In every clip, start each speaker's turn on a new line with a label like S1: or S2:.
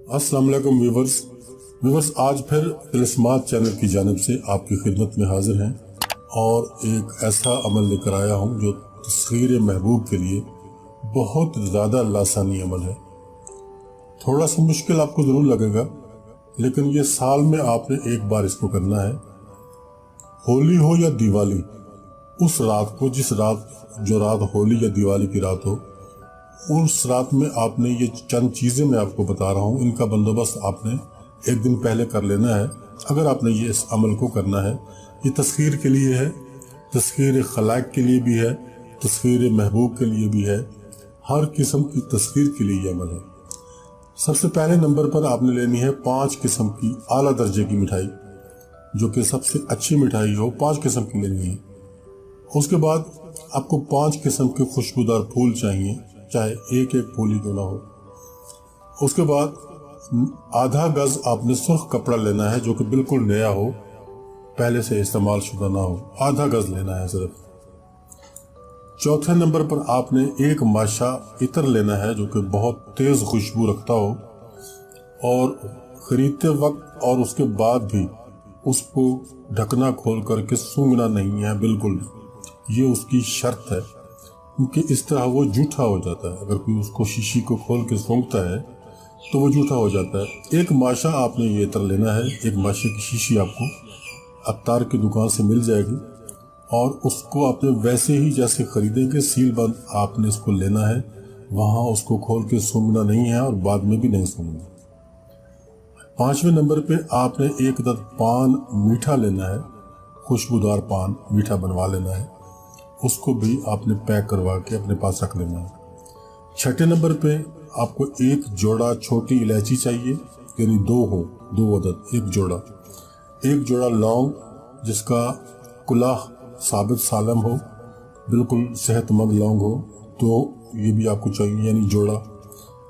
S1: अस्सलाम वालेकुम व्यूवर्स, आज फिर तिलस्मात चैनल की जानिब से आपकी खिदमत में हाजिर हैं और एक ऐसा अमल लेकर आया हूं जो तस्खीर महबूब के लिए बहुत ज़्यादा लासानी अमल है। थोड़ा सा मुश्किल आपको ज़रूर लगेगा, लेकिन ये साल में आपने एक बार इसको करना है। होली हो या दिवाली, उस रात को जो रात होली या दिवाली की रात हो, उस रात में आपने ये चंद चीज़ें मैं आपको बता रहा हूँ, इनका बंदोबस्त आपने एक दिन पहले कर लेना है अगर आपने ये इस अमल को करना है। ये तस्खीर के लिए है, तस्खीर खलाक के लिए भी है, तस्खीर महबूब के लिए भी है, हर किस्म की तस्खीर के लिए ये अमल है। सबसे पहले नंबर पर आपने लेनी है 5 किस्म की आला दर्जे की मिठाई, जो कि सबसे अच्छी मिठाई हो, 5 किस्म की लेनी है। उसके बाद आपको 5 किस्म के खुशबूदार फूल चाहिए, चाहे एक एक फूल ही क्यों ना हो। उसके बाद आधा गज आपने सुर्ख कपड़ा लेना है, जो कि बिल्कुल नया हो, पहले से इस्तेमाल शुदा ना हो, आधा गज लेना है सिर्फ। चौथे नंबर पर आपने एक माशा इत्र लेना है, जो कि बहुत तेज खुशबू रखता हो और खरीदते वक्त और उसके बाद भी उसको ढकना खोल करके सूंघना नहीं है, बिल्कुल। ये उसकी शर्त है, क्योंकि इस तरह वो जूठा हो जाता है। अगर कोई उसको शीशी को खोल के सूंघता है तो वो जूठा हो जाता है। एक माशा आपने ये इत्र लेना है, एक माशे की शीशी आपको अत्तार की दुकान से मिल जाएगी और उसको आपने वैसे ही जैसे खरीदेंगे सील बंद आपने इसको लेना है। वहाँ उसको खोल के सूंघना नहीं है और बाद में भी नहीं सूंघना। 5वें नंबर पे आपने एक अदद पान मीठा लेना है, खुशबूदार पान मीठा बनवा लेना है, उसको भी आपने पैक करवा के अपने पास रख लेना है। 6ठे नंबर पे आपको एक जोड़ा छोटी इलायची चाहिए, यानी 2 अदद, एक जोड़ा लौंग जिसका कुलाह साबित सालम हो, बिल्कुल सेहतमंद लौंग हो, तो ये भी आपको चाहिए, यानी जोड़ा।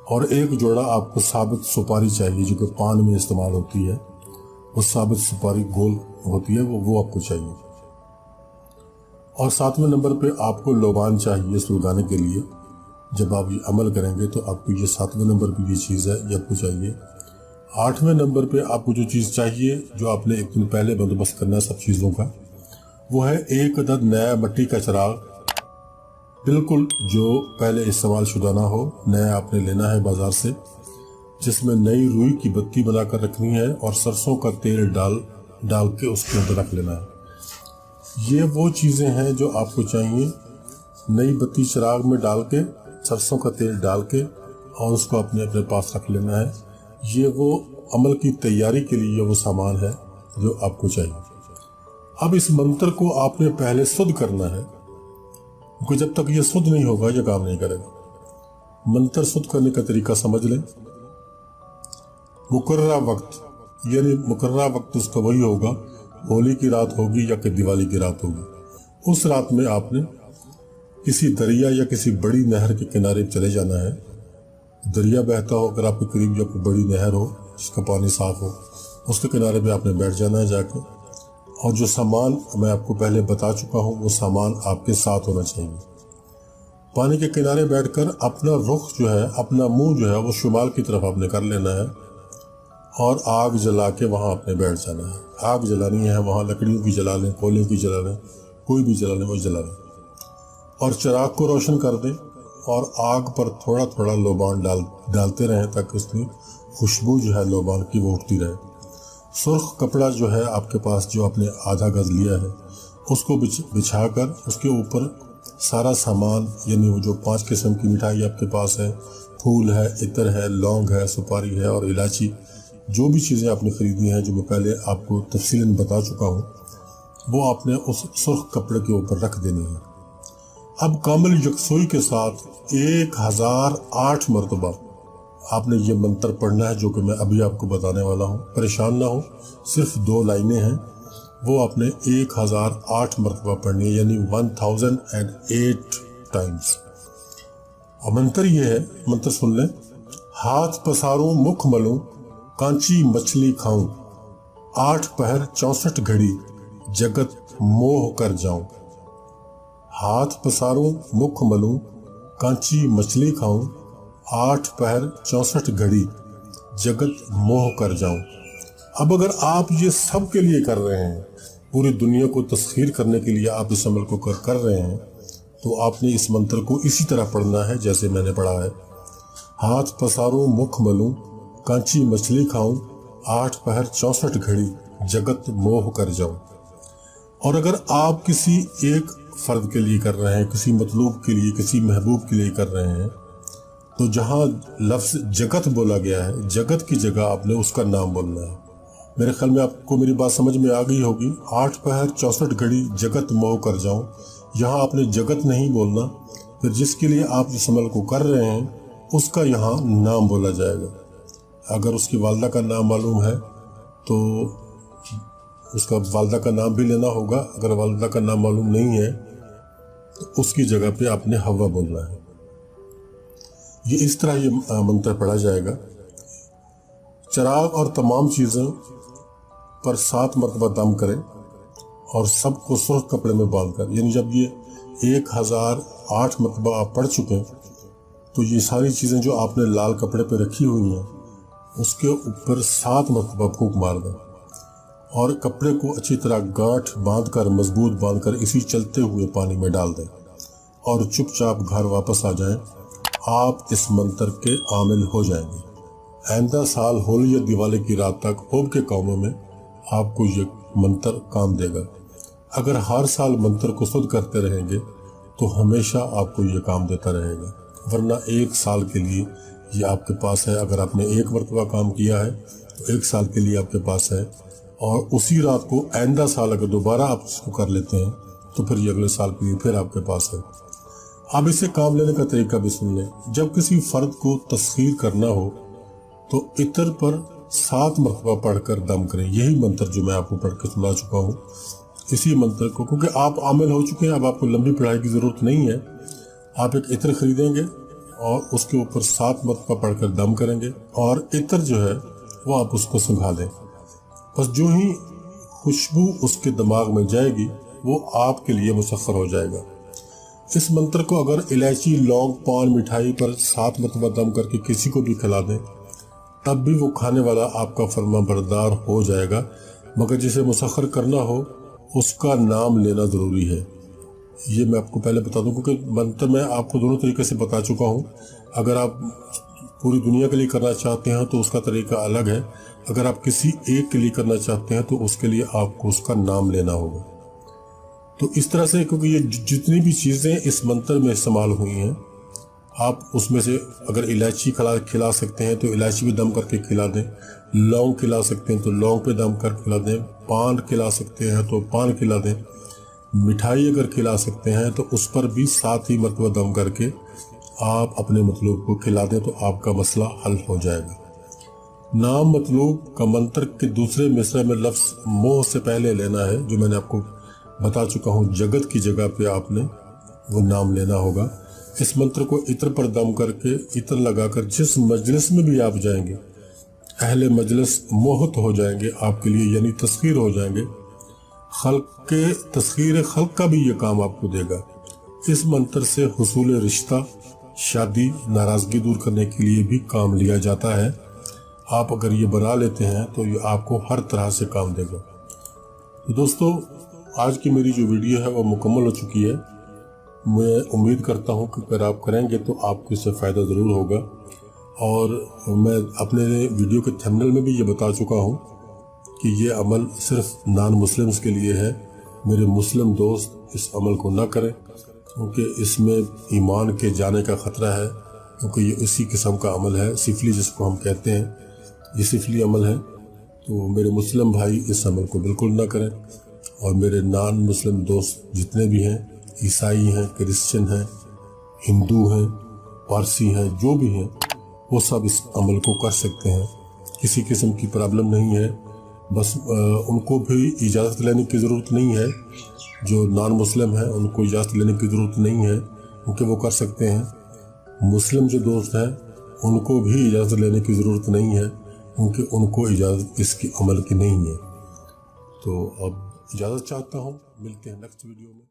S1: और एक जोड़ा आपको साबित सुपारी चाहिए, जो कि पान में इस्तेमाल होती है, वो साबित सुपारी गोल होती है, वो आपको चाहिए। और 7वें नंबर पे आपको लोबान चाहिए सुलगाने के लिए। जब आप ये अमल करेंगे तो आपको ये 7वें नंबर पे ये चीज़ है, ये आपको चाहिए। 8वें नंबर पे आपको जो चीज़ चाहिए, जो आपने एक दिन पहले बंदोबस्त करना है सब चीज़ों का, वो है एक अदद नया मिट्टी का चिराग, बिल्कुल जो पहले इस्तेमाल शुदा ना हो, नया आपने लेना है बाजार से, जिसमें नई रुई की बत्ती बनाकर रखनी है और सरसों का तेल डाल के उसके अंदर रख लेना है। ये वो चीज़ें हैं जो आपको चाहिए। नई बत्ती चिराग में डाल के, सरसों का तेल डाल के और उसको अपने पास रख लेना है। ये वो अमल की तैयारी के लिए वो सामान है जो आपको चाहिए। अब इस मंत्र को आपने पहले शुद्ध करना है, क्योंकि जब तक ये शुद्ध नहीं होगा ये काम नहीं करेगा। मंत्र शुद्ध करने का तरीका समझ लें। मुकर्ररा वक्त, यानी मुकर्ररा वक्त उसका वही होगा, होली की रात होगी या कि दिवाली की रात होगी। उस रात में आपने किसी दरिया या किसी बड़ी नहर के किनारे चले जाना है। दरिया बहता हो अगर आपके करीब, या कोई बड़ी नहर हो जिसका पानी साफ हो, उसके किनारे पे आपने बैठ जाना है जाकर। और जो सामान मैं आपको पहले बता चुका हूँ वो सामान आपके साथ होना चाहिए। पानी के किनारे बैठकर अपना रुख जो है, अपना मुंह जो है, वो शुमाल की तरफ आपने कर लेना है और आग जला के वहाँ आपने बैठ जाना है। आग जलानी है, वहाँ लकड़ियों की जला लें, कोयले की जला लें, कोई भी जला लें, वो जला लें और चिराग को रोशन कर दें और आग पर थोड़ा थोड़ा लोबान डालते रहें, ताकि उसमें खुशबू जो है लोबान की वो उठती रहे। सुर्ख कपड़ा जो है आपके पास, जो आपने आधा गज लिया है, उसको बिछाकर उसके ऊपर सारा सामान, यानी वो जो 5 किस्म की मिठाई आपके पास है, फूल है, इत्र है, लौंग है, सुपारी है और इलायची, जो भी चीज़ें आपने खरीदी हैं, जो मैं पहले आपको तफसीलन बता चुका हूँ, वो आपने उस सुर्ख कपड़े के ऊपर रख देनी है। अब कामिल यकसोई के साथ 1008 मरतबा आपने ये मंत्र पढ़ना है, जो कि मैं अभी आपको बताने वाला हूँ। परेशान ना हो, सिर्फ 2 लाइनें हैं, वो आपने 1008 मरतबा पढ़नी है, यानी 1008 टाइम्स। और मंत्र ये है, मंत्र सुन लें। हाथ पसारूं मुख मलूं, कांची मछली खाऊं, 8 पहर 64 घड़ी, जगत मोह कर जाऊं। हाथ पसारूं मुख मलूं, कांची मछली खाऊं, 8 पहर 64 घड़ी, जगत मोह कर जाऊं। अब अगर आप ये सब के लिए कर रहे हैं, पूरी दुनिया को तस्खीर करने के लिए आप इस अमल को कर रहे हैं, तो आपने इस मंत्र को इसी तरह पढ़ना है जैसे मैंने पढ़ा है। हाथ पसारूं मुख मलूं, कांची मछली खाऊं, 8 पहर 64 घड़ी जगत मोह कर जाऊं। और अगर आप किसी एक फर्द के लिए कर रहे हैं, किसी मतलूब के लिए, किसी महबूब के लिए कर रहे हैं, तो जहां लफ्ज जगत बोला गया है, जगत की जगह आपने उसका नाम बोलना है। मेरे ख्याल में आपको मेरी बात समझ में आ गई होगी। 8 पहर 64 घड़ी जगत मोह कर जाऊं, यहाँ आपने जगत नहीं बोलना, फिर जिसके लिए आप इस अमल को कर रहे हैं उसका यहाँ नाम बोला जाएगा। अगर उसकी वालदा का नाम मालूम है तो उसका वालदा का नाम भी लेना होगा। अगर वालदा का नाम मालूम नहीं है तो उसकी जगह पे आपने हवा बोलना है। ये इस तरह ये मंत्र पढ़ा जाएगा। चिराग और तमाम चीज़ों पर 7 मरतबा दम करें और सबको सुर्ख कपड़े में बांधकर, यानी जब ये 1008 मरतबा आप पढ़ चुके हैं तो ये सारी चीज़ें जो आपने लाल कपड़े पे रखी हुई हैं उसके ऊपर 7 मरतबा फूंक मार दें और कपड़े को अच्छी तरह गांठ बांधकर, मजबूत बांधकर इसी चलते हुए पानी में डाल दें और चुपचाप घर वापस आ जाएं। आप इस मंत्र के आमिल हो जाएंगे। आइंदा साल होली या दिवाली की रात तक होब के कामों में आपको ये मंत्र काम देगा। अगर हर साल मंत्र को शुद्ध करते रहेंगे तो हमेशा आपको ये काम देता रहेगा, वरना 1 साल के लिए ये आपके पास है। अगर आपने 1 मरतबा काम किया है तो 1 साल के लिए आपके पास है, और उसी रात को आइंदा साल अगर दोबारा आप इसको कर लेते हैं तो फिर ये अगले साल के लिए फिर आपके पास है। अब इसे काम लेने का तरीका भी सुन लें। जब किसी फर्द को तस्खीर करना हो तो इतर पर 7 मरतबा पढ़कर दम करें। यही मंत्र जो मैं आपको पढ़ के सुना चुका हूँ, इसी मंत्र को, क्योंकि आप आमिल हो चुके हैं, अब आपको लंबी पढ़ाई की ज़रूरत नहीं है। आप एक इत्र खरीदेंगे और उसके ऊपर 7 मरतबा पढ़कर दम करेंगे और इत्र जो है वो आप उसको सुंघा दें। बस जो ही खुशबू उसके दिमाग में जाएगी वो आपके लिए मुसख्खर हो जाएगा। इस मंत्र को अगर इलायची, लौंग, पान, मिठाई पर 7 मरतबा दम करके किसी को भी खिला दें तब भी वो खाने वाला आपका फर्मा बरदार हो जाएगा, मगर जिसे मुसख्खर करना हो उसका नाम लेना ज़रूरी है। ये मैं आपको पहले बता दूं, क्योंकि मंत्र मैं आपको दोनों तरीके से बता चुका हूँ। अगर आप पूरी दुनिया के लिए करना चाहते हैं तो उसका तरीका अलग है, अगर आप किसी एक के लिए करना चाहते हैं तो उसके लिए आपको उसका नाम लेना होगा। तो इस तरह से, क्योंकि ये जितनी भी चीज़ें इस मंत्र में इस्तेमाल हुई हैं, आप उसमें से अगर इलायची खिला सकते हैं तो इलायची भी दम करके खिला दें, लौंग खिला सकते हैं तो लौंग पे दम कर खिला दें, पान खिला सकते हैं तो पान खिला दें, मिठाई अगर खिला सकते हैं तो उस पर भी 7 ही मरतबा दम करके आप अपने मतलूब को खिला दें तो आपका मसला हल हो जाएगा। नाम मतलूब का मंत्र के दूसरे मिसरे में लफ्ज़ मोह से पहले लेना है, जो मैंने आपको बता चुका हूँ। जगत की जगह पे आपने वो नाम लेना होगा। इस मंत्र को इत्र पर दम करके, इत्र लगाकर जिस मजलिस में भी आप जाएंगे, अहले मजलिस मोहत हो जाएंगे आपके लिए, यानी तस्खीर हो जाएंगे। खल्क के तस्खीर खल्क का भी ये काम आपको देगा। इस मंत्र से हुसूल रिश्ता, शादी, नाराज़गी दूर करने के लिए भी काम लिया जाता है। आप अगर ये बना लेते हैं तो ये आपको हर तरह से काम देगा। तो दोस्तों, आज की मेरी जो वीडियो है वो मुकम्मल हो चुकी है। मैं उम्मीद करता हूँ कि अगर आप करेंगे तो आपको इससे फ़ायदा ज़रूर होगा। और मैं अपने वीडियो के थंबनेल में भी ये बता चुका हूँ कि ये अमल सिर्फ नॉन मुस्लिम्स के लिए है। मेरे मुस्लिम दोस्त इस अमल को ना करें, क्योंकि इसमें ईमान के जाने का ख़तरा है, क्योंकि ये इसी किस्म का अमल है, सिफली जिसको हम कहते हैं, ये सिफली अमल है। तो मेरे मुस्लिम भाई इस अमल को बिल्कुल ना करें। और मेरे नॉन मुस्लिम दोस्त जितने भी हैं, ईसाई हैं, क्रिश्चियन हैं, हिंदू हैं, पारसी हैं, जो भी हैं, वो सब इस अमल को कर सकते हैं। किसी किस्म की प्रॉब्लम नहीं है। बस उनको भी इजाज़त लेने की ज़रूरत नहीं है। जो नॉन मुस्लिम हैं उनको इजाज़त लेने की ज़रूरत नहीं है, क्योंकि वो कर सकते हैं। मुस्लिम जो दोस्त हैं उनको भी इजाज़त लेने की ज़रूरत नहीं है, क्योंकि उनको इजाज़त इसकी अमल की नहीं है। तो अब इजाज़त चाहता हूँ, मिलते हैं नेक्स्ट वीडियो में।